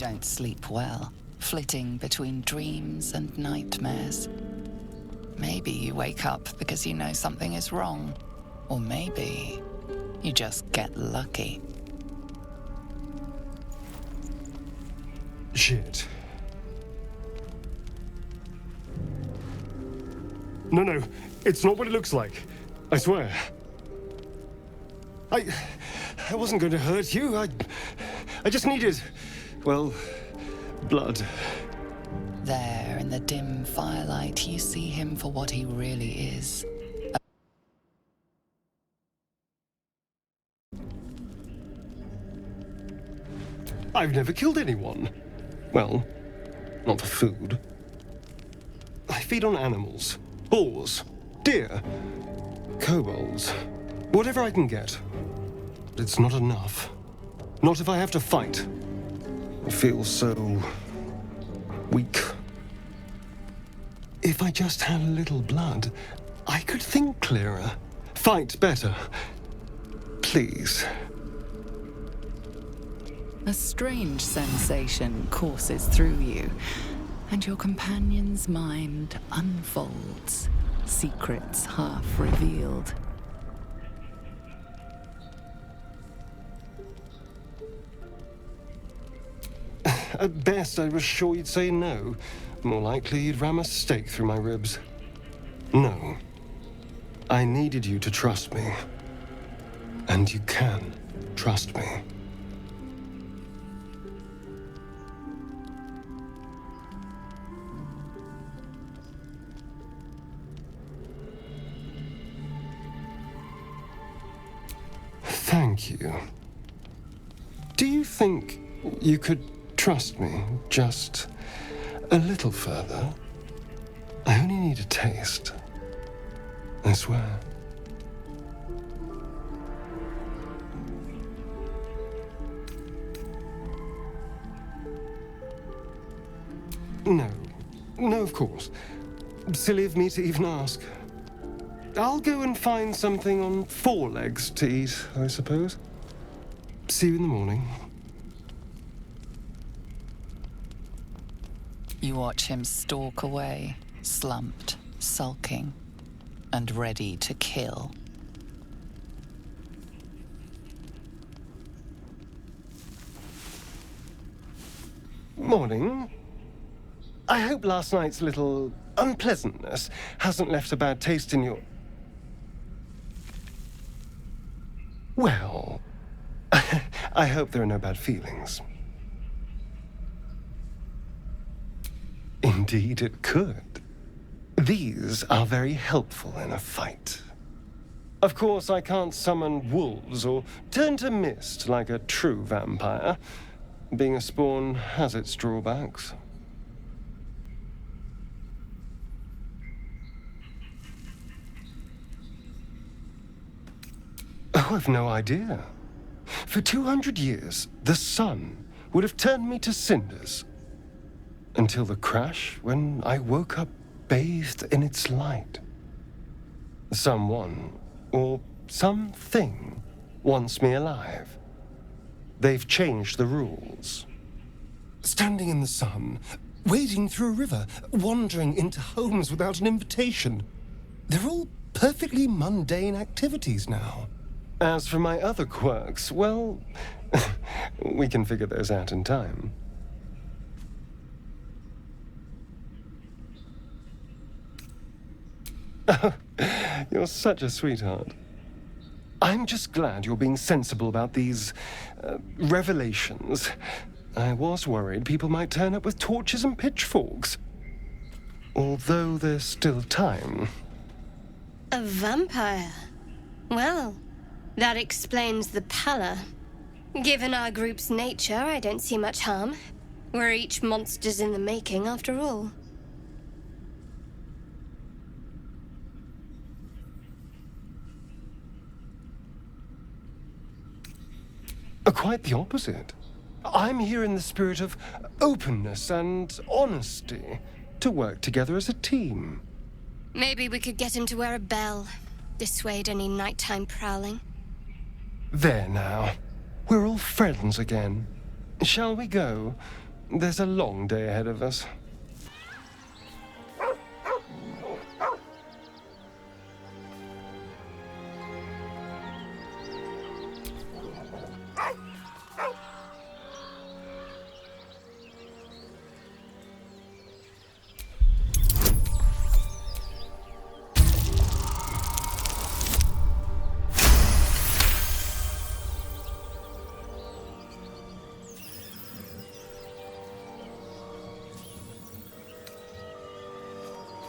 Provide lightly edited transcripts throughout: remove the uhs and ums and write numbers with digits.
don't sleep well, flitting between dreams and nightmares. Maybe you wake up because you know something is wrong. Or maybe you just get lucky. Shit. No, it's not what it looks like. I swear. I wasn't going to hurt you. I just needed, well, blood. There, in the dim firelight, you see him for what he really is. I've never killed anyone. Well, not for food. I feed on animals. Boars. Deer. Kobolds. Whatever I can get. But it's not enough. Not if I have to fight. I feel so weak. If I just had a little blood, I could think clearer. Fight better. Please. A strange sensation courses through you, and your companion's mind unfolds, secrets half revealed. At best, I was sure you'd say no. More likely, you'd ram a stake through my ribs. No. I needed you to trust me. And you can trust me. Thank you. Do you think you could trust me just a little further? I only need a taste. I swear. No, of course. Silly of me to even ask. I'll go and find something on four legs to eat, I suppose. See you in the morning. You watch him stalk away, slumped, sulking, and ready to kill. Morning. I hope last night's little unpleasantness hasn't left a bad taste in your... Well, I hope there are no bad feelings. Indeed it could. These are very helpful in a fight. Of course, I can't summon wolves or turn to mist like a true vampire. Being a spawn has its drawbacks. Oh, I've no idea. For 200 years, the sun would have turned me to cinders. Until the crash, when I woke up bathed in its light. Someone, or something, wants me alive. They've changed the rules. Standing in the sun, wading through a river, wandering into homes without an invitation. They're all perfectly mundane activities now. As for my other quirks, well, we can figure those out in time. Oh, you're such a sweetheart. I'm just glad you're being sensible about these revelations. I was worried people might turn up with torches and pitchforks. Although there's still time. A vampire? Well, that explains the pallor. Given our group's nature, I don't see much harm. We're each monsters in the making, after all. Quite the opposite. I'm here in the spirit of openness and honesty, to work together as a team. Maybe we could get him to wear a bell. Dissuade any nighttime prowling. There now. We're all friends again. Shall we go? There's a long day ahead of us.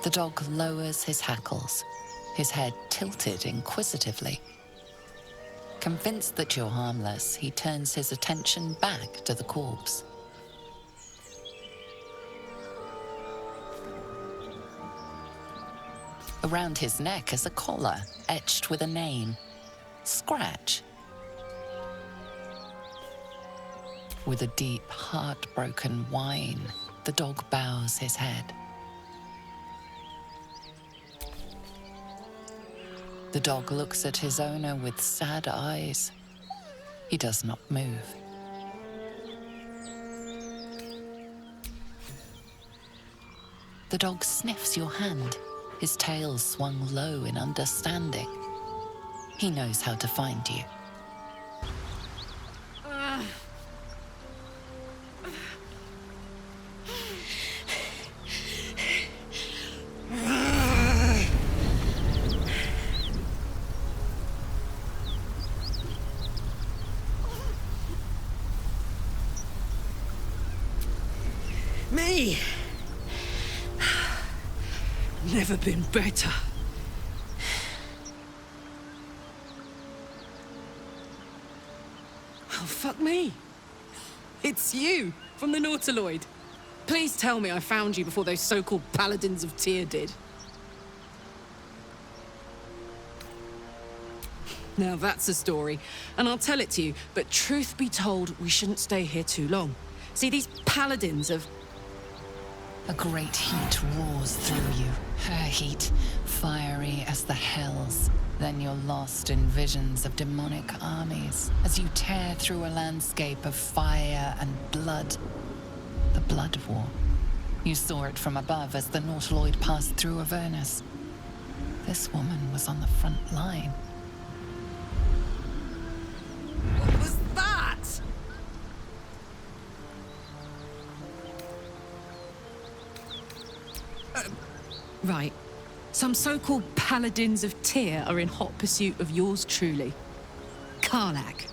The dog lowers his hackles, his head tilted inquisitively. Convinced that you're harmless, he turns his attention back to the corpse. Around his neck is a collar etched with a name, Scratch. With a deep, heartbroken whine, the dog bows his head. The dog looks at his owner with sad eyes. He does not move. The dog sniffs your hand, his tail swung low in understanding. He knows how to find you. Me? Never been better. Oh, fuck me. It's you, from the Nautiloid. Please tell me I found you before those so-called Paladins of Tyr did. Now that's a story, and I'll tell it to you, but truth be told, we shouldn't stay here too long. See, these Paladins of... A great heat roars through you, her heat, fiery as the hells. Then you're lost in visions of demonic armies as you tear through a landscape of fire and blood. The Blood War. You saw it from above as the Nautiloid passed through Avernus. This woman was on the front line. What was that? Right. Some so-called Paladins of Tyr are in hot pursuit of yours truly. Karlach.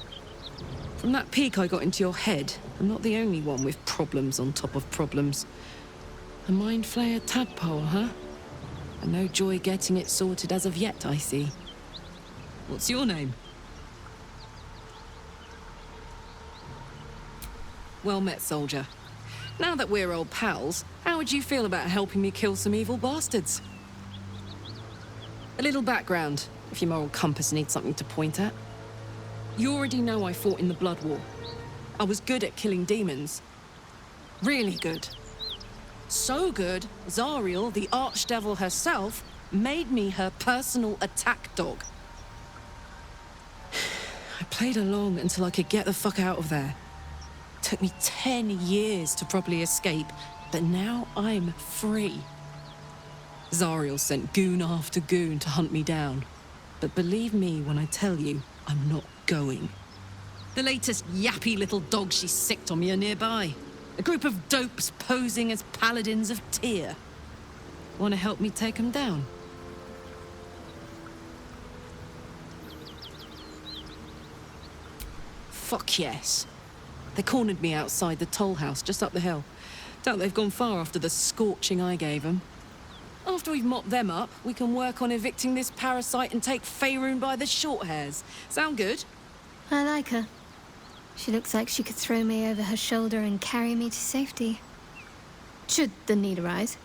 From that peek I got into your head, I'm not the only one with problems on top of problems. A mind flayer tadpole, huh? And no joy getting it sorted as of yet, I see. What's your name? Well met, soldier. Now that we're old pals, how would you feel about helping me kill some evil bastards? A little background, if your moral compass needs something to point at. You already know I fought in the Blood War. I was good at killing demons. Really good. So good, Zariel, the archdevil herself, made me her personal attack dog. I played along until I could get the fuck out of there. Took me 10 years to properly escape, but now I'm free. Zariel sent goon after goon to hunt me down. But believe me when I tell you, I'm not going. The latest yappy little dogs she sicked on me are nearby. A group of dopes posing as Paladins of Tyr. Want to help me take them down? Fuck yes. They cornered me outside the toll house just up the hill. Doubt they've gone far after the scorching I gave them. After we've mopped them up, we can work on evicting this parasite and take Faerun by the short hairs. Sound good? I like her. She looks like she could throw me over her shoulder and carry me to safety. Should the need arise.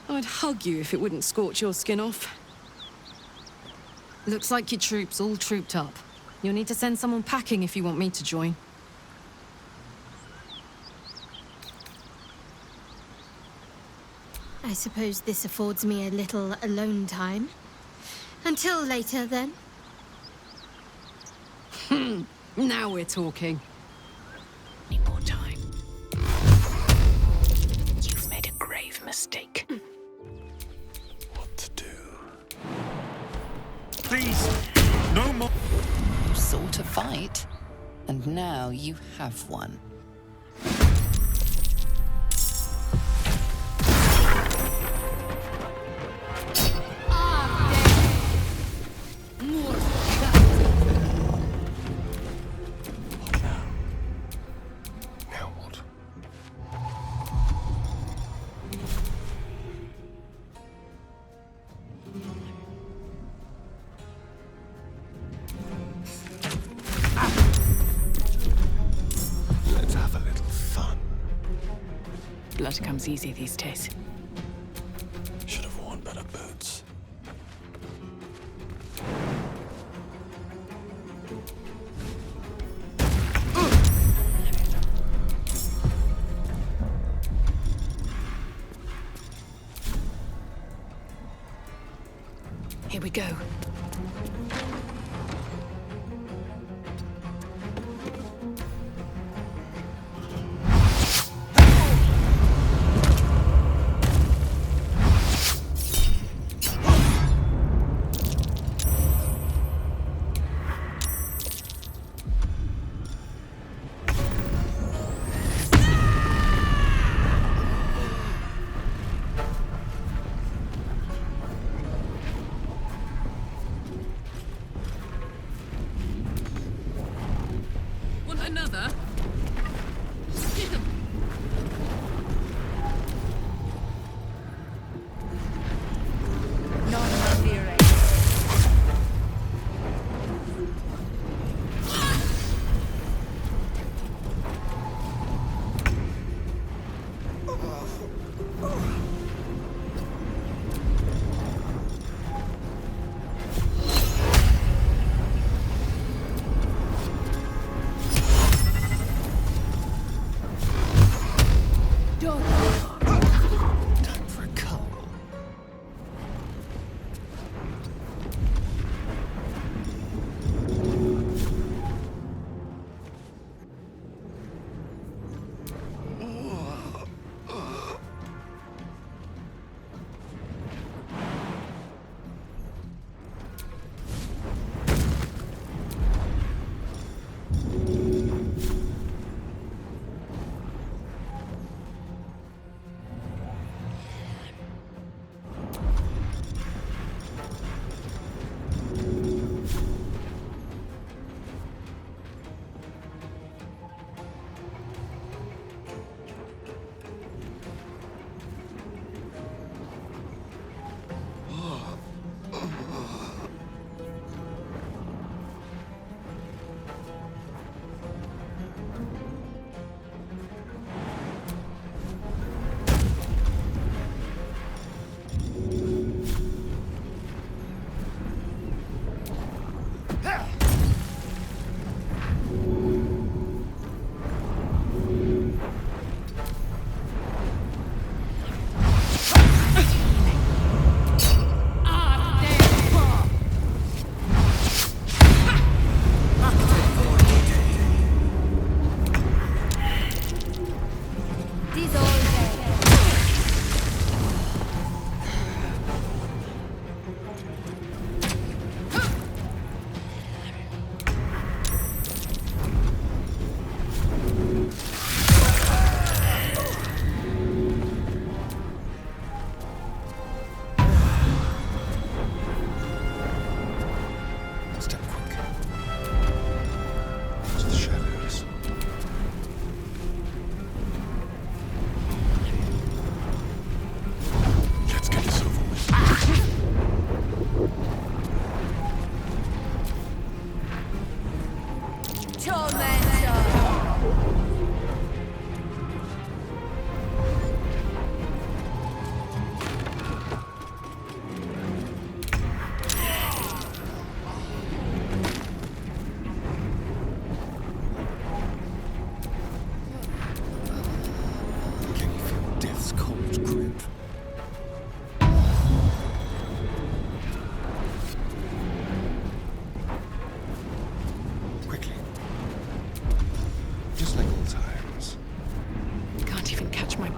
I'd hug you if it wouldn't scorch your skin off. Looks like your troops all trooped up. You'll need to send someone packing if you want me to join. I suppose this affords me a little alone time. Until later, then. Now we're talking. Need more time. You've made a grave mistake. What to do? Please, no more. You sought a fight, and now you have one. Now what? Let's have a little fun. Blood comes easy these days. Should have worn better boots. Here we go. Want another? Time for a cuddle.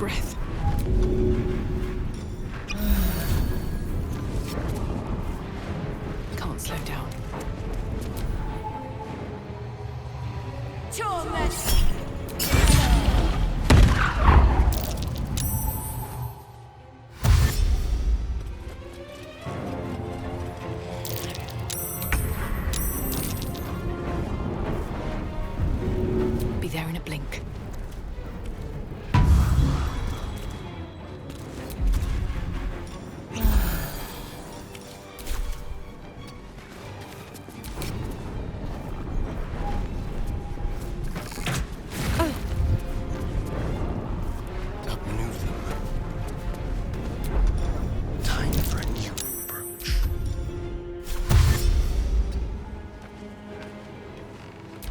breath. Can't slow down. Be there in a blink. Outmaneuver them. Time for a new approach.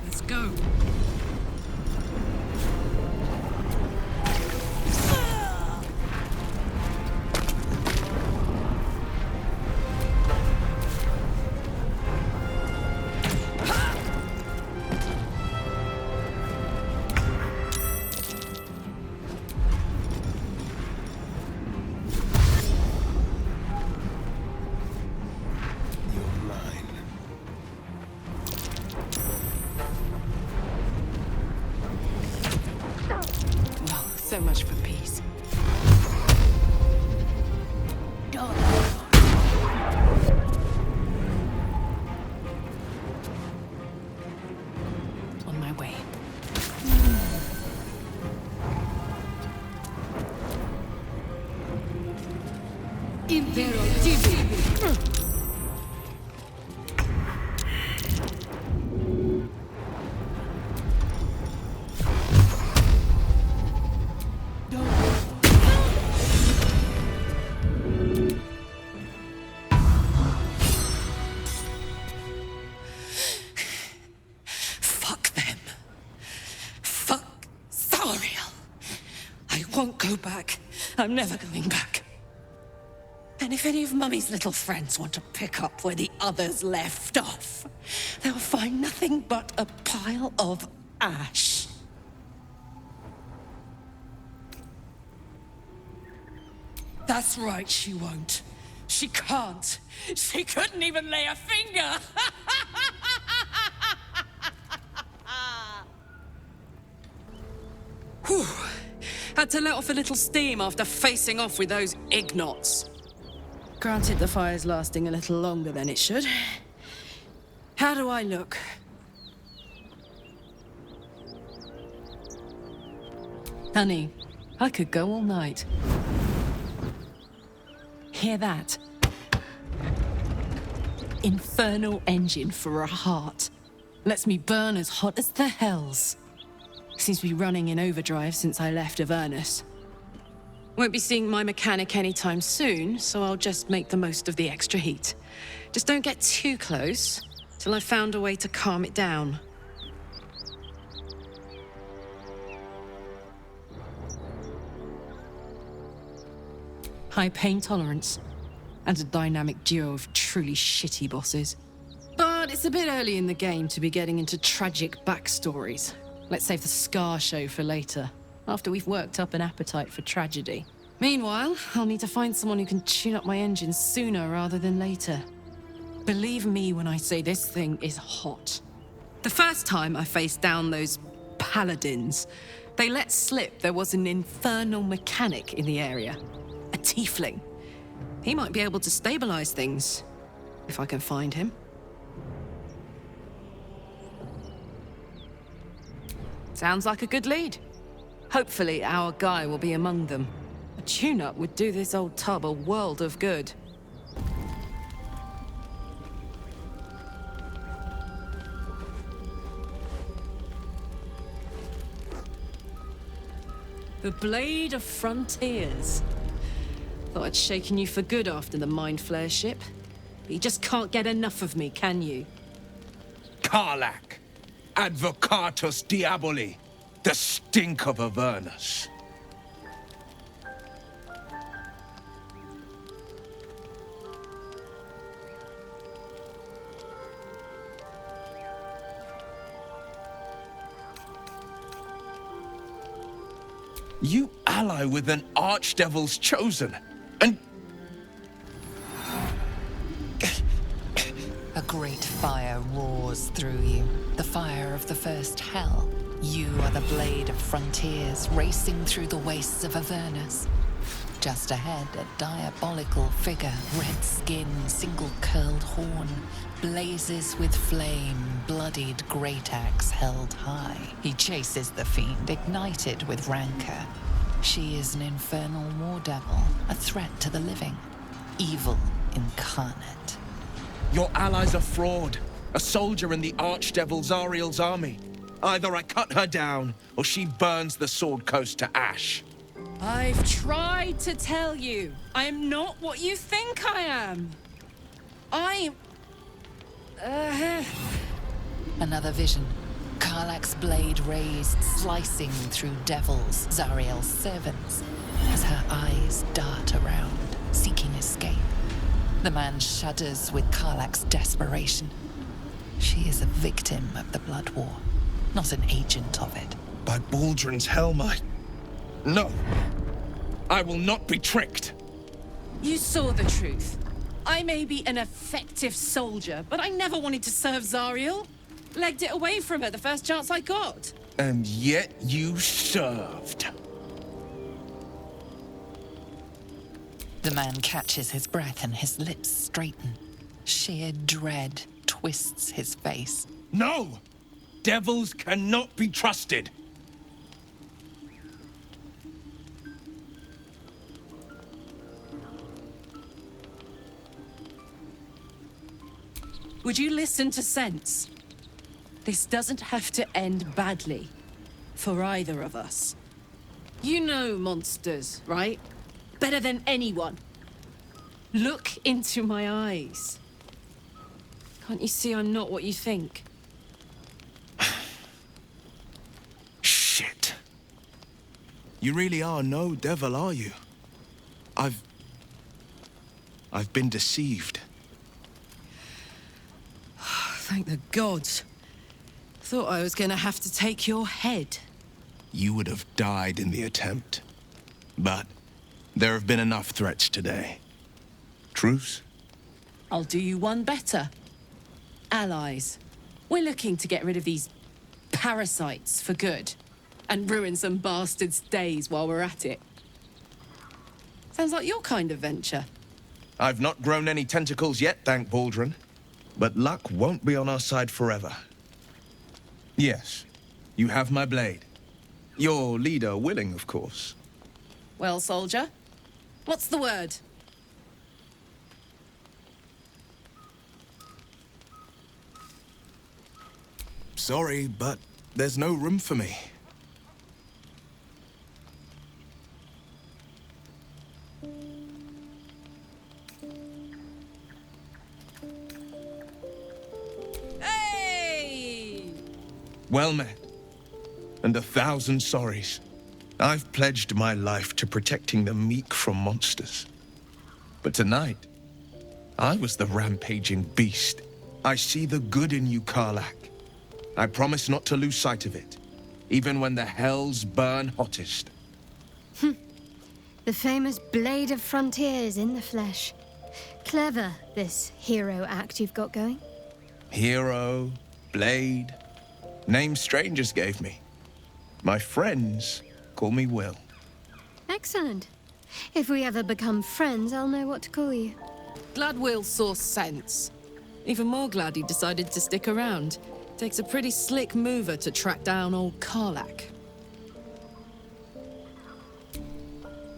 Let's go. You're mine. Well, so much for peace. On my way. Fuck them. Fuck Zariel. I won't go back. I'm never going back. And if any of Mummy's little friends want to pick up where the others left off, they'll find nothing but a pile of ash. That's right, she won't. She can't. She couldn't even lay a finger. Whew. Had to let off a little steam after facing off with those ignots. Granted, the fire's lasting a little longer than it should. How do I look? Honey, I could go all night. Hear that? Infernal engine for a heart. Lets me burn as hot as the hells. Seems to be running in overdrive since I left Avernus. Won't be seeing my mechanic anytime soon, so I'll just make the most of the extra heat. Just don't get too close, till I've found a way to calm it down. High pain tolerance, and a dynamic duo of truly shitty bosses. But it's a bit early in the game to be getting into tragic backstories. Let's save the Scar show for later, after we've worked up an appetite for tragedy. Meanwhile, I'll need to find someone who can tune up my engine sooner rather than later. Believe me when I say this thing is hot. The first time I faced down those paladins, they let slip there was an infernal mechanic in the area. A tiefling. He might be able to stabilize things, if I can find him. Sounds like a good lead. Hopefully our guy will be among them. A tune-up would do this old tub a world of good. The Blade of Frontiers. Thought I'd shaken you for good after the Mind Flare ship. But you just can't get enough of me, can you? Karlach, Advocatus Diaboli, the stink of Avernus. You ally with an archdevil's chosen, and... A great fire roars through you, the fire of the first hell. You are the blade of frontiers racing through the wastes of Avernus. Just ahead, a diabolical figure, red skin, single-curled horn, blazes with flame, bloodied great axe held high. He chases the fiend, ignited with rancor. She is an infernal war devil, a threat to the living, evil incarnate. Your ally's a fraud, a soldier in the archdevil's Zariel's army. Either I cut her down, or she burns the Sword Coast to ash. I've tried to tell you, I am not what you think I am. I'm... Another vision. Karlach's blade raised, slicing through devils, Zariel's servants, as her eyes dart around, seeking escape. The man shudders with Karlach's desperation. She is a victim of the Blood War, not an agent of it. By Baldur's helm, No! I will not be tricked! You saw the truth. I may be an effective soldier, but I never wanted to serve Zariel. Legged it away from her the first chance I got. And yet you served. The man catches his breath and his lips straighten. Sheer dread twists his face. No! Devils cannot be trusted! Would you listen to sense? This doesn't have to end badly. For either of us. You know monsters, right? Better than anyone. Look into my eyes. Can't you see I'm not what you think? Shit. You really are no devil, are you? I've been deceived. Thank the gods. Thought I was gonna have to take your head. You would have died in the attempt. But there have been enough threats today. Truce? I'll do you one better. Allies. We're looking to get rid of these parasites for good. And ruin some bastards' days while we're at it. Sounds like your kind of venture. I've not grown any tentacles yet, thank Baldur. But luck won't be on our side forever. Yes, you have my blade. Your leader willing, of course. Well, soldier, what's the word? Sorry, but there's no room for me. Well met, and 1,000 sorries. I've pledged my life to protecting the meek from monsters. But tonight, I was the rampaging beast. I see the good in you, Karlach. I promise not to lose sight of it, even when the hells burn hottest. The famous Blade of Frontiers in the flesh. Clever, this hero act you've got going. Hero, blade, names strangers gave me. My friends call me Will. Excellent. If we ever become friends, I'll know what to call you. Glad Will saw sense. Even more glad he decided to stick around. Takes a pretty slick mover to track down old Karlach.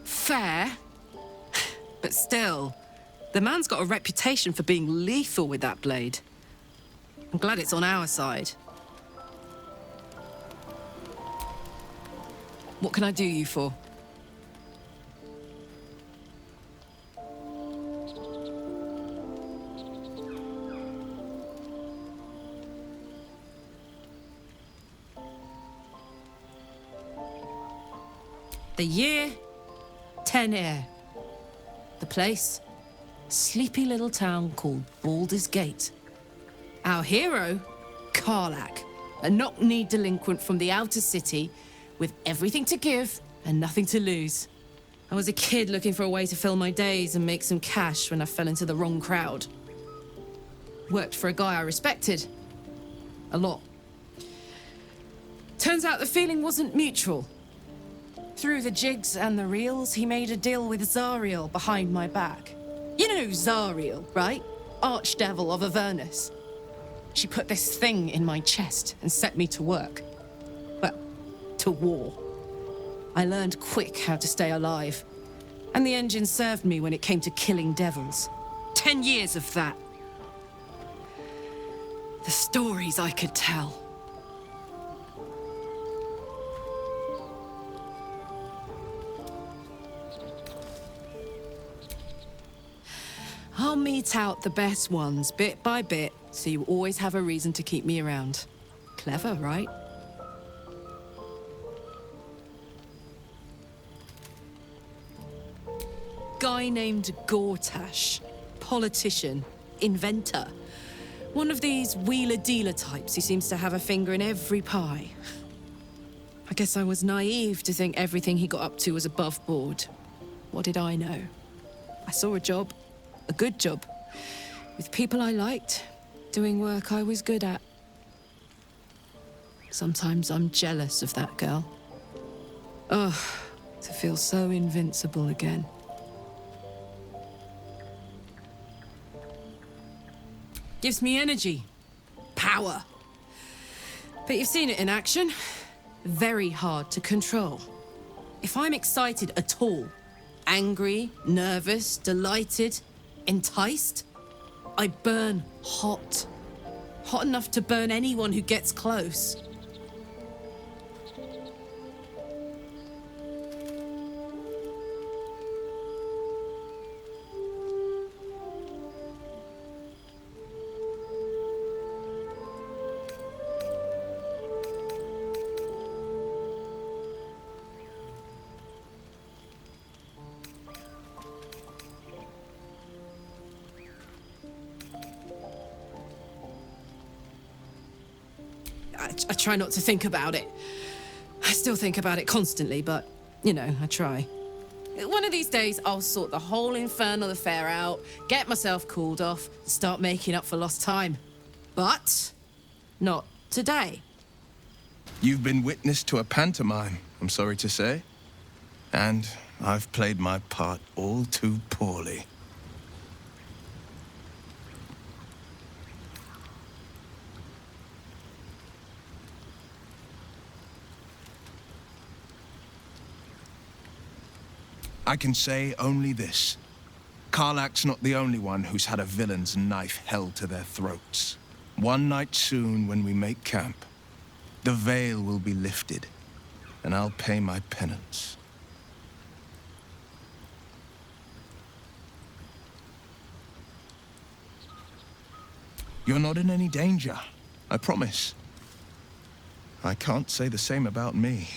Fair. But still, the man's got a reputation for being lethal with that blade. I'm glad it's on our side. What can I do you for? The year, 10 Air. The place, sleepy little town called Baldur's Gate. Our hero, Karlach, a knock-kneed delinquent from the outer city with everything to give and nothing to lose. I was a kid looking for a way to fill my days and make some cash when I fell into the wrong crowd. Worked for a guy I respected. A lot. Turns out the feeling wasn't mutual. Through the jigs and the reels, he made a deal with Zariel behind my back. You know Zariel, right? Archdevil of Avernus. She put this thing in my chest and set me to work. Well, to war. I learned quick how to stay alive. And the engine served me when it came to killing devils. 10 years of that. The stories I could tell. I'll mete out the best ones bit by bit, so you always have a reason to keep me around. Clever, right? Guy named Gortash. Politician. Inventor. One of these wheeler-dealer types who seems to have a finger in every pie. I guess I was naive to think everything he got up to was above board. What did I know? I saw a job. A good job. With people I liked, doing work I was good at. Sometimes I'm jealous of that girl. Ugh, to feel so invincible again. Gives me energy. Power. But you've seen it in action. Very hard to control. If I'm excited at all, angry, nervous, delighted, enticed, I burn hot. Hot enough to burn anyone who gets close. I try not to think about it. I still think about it constantly, but, you know, I try. One of these days, I'll sort the whole infernal affair out, get myself cooled off, start making up for lost time. But not today. You've been witness to a pantomime, I'm sorry to say. And I've played my part all too poorly. I can say only this. Karlach's not the only one who's had a villain's knife held to their throats. One night soon, when we make camp, the veil will be lifted, and I'll pay my penance. You're not in any danger, I promise. I can't say the same about me.